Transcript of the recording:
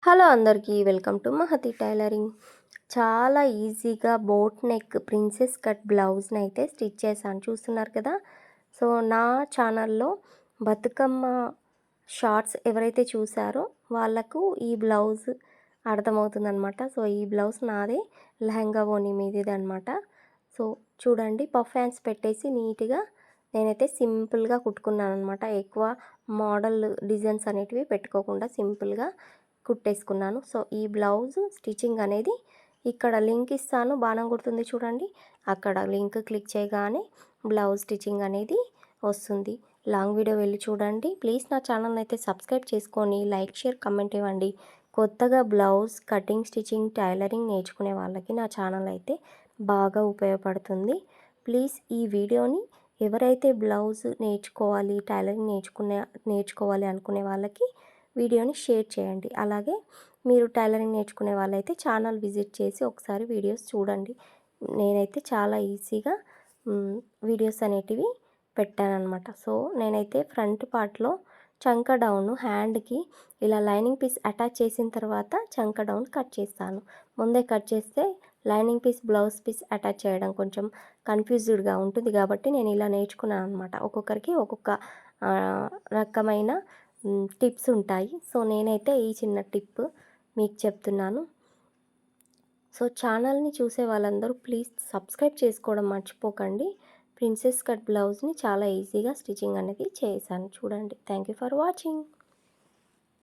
Hello అందరికీ welcome to Mahathi tailoring. చాలా ఈజీగా బోట్ నెక్ ప్రిన్సెస్ కట్ బ్లౌజ్ని అయితే స్టిచ్ చేశాను, చూస్తున్నారు కదా. సో నా ఛానల్లో బతుకమ్మ షార్ట్స్ ఎవరైతే చూసారో వాళ్ళకు ఈ బ్లౌజ్ అర్థమవుతుందనమాట. సో ఈ బ్లౌజ్ నాదే, లెహంగా ఓని మీది అనమాట. సో చూడండి, పఫ్ హ్యాండ్స్ పెట్టేసి నీట్గా నేనైతే సింపుల్గా కుట్టుకున్నాను అనమాట. ఎక్కువ మోడల్ డిజైన్స్ అనేటివి పెట్టుకోకుండా సింపుల్గా కుట్టేసుకున్నాను. సో ఈ బ్లౌజ్ స్టిచ్చింగ్ అనేది ఇక్కడ లింక్ ఇస్తాను, బాణం గుర్తుంది చూడండి, అక్కడ లింక్ క్లిక్ చేయగానే బ్లౌజ్ స్టిచ్చింగ్ అనేది వస్తుంది. లాంగ్ వీడియో వెళ్ళి చూడండి. ప్లీజ్ నా ఛానల్ అయితే సబ్స్క్రైబ్ చేసుకొని లైక్, షేర్, కమెంట్ ఇవ్వండి. కొత్తగా బ్లౌజ్ కటింగ్, స్టిచ్చింగ్, టైలరింగ్ నేర్చుకునే వాళ్ళకి నా ఛానల్ అయితే బాగా ఉపయోగపడుతుంది. ప్లీజ్ ఈ వీడియోని ఎవరైతే బ్లౌజ్ నేర్చుకోవాలి, టైలరింగ్ నేర్చుకోవాలి అనుకునే వాళ్ళకి వీడియోని షేర్ చేయండి. అలాగే మీరు టైలరింగ్ నేర్చుకునే వాళ్ళైతే ఛానల్ విజిట్ చేసి ఒకసారి వీడియోస్ చూడండి. నేనైతే చాలా ఈజీగా వీడియోస్ అనేటివి పెట్టానన్నమాట. సో నేనైతే ఫ్రంట్ పార్ట్లో చంక డౌన్ హ్యాండ్కి ఇలా లైనింగ్ పీస్ అటాచ్ చేసిన తర్వాత చంక డౌన్ కట్ చేస్తాను. ముందే కట్ చేస్తే lining piece, blouse piece attach చేయడం కొంచెం కన్ఫ్యూజ్డ్గా ఉంటుంది కాబట్టి నేను ఇలా నేర్చుకున్నాను అనమాట. ఒక్కొక్కరికి ఒక్కొక్క రకమైన టిప్స్ ఉంటాయి. సో నేనైతే ఈ చిన్న టిప్ మీకు చెప్తున్నాను. సో ఛానల్ని చూసే వాళ్ళందరూ ప్లీజ్ సబ్స్క్రైబ్ చేసుకోవడం మర్చిపోకండి. ప్రిన్సెస్ కట్ బ్లౌజ్ని చాలా ఈజీగా స్టిచ్చింగ్ అనేది చేశాను, చూడండి. Thank you for watching.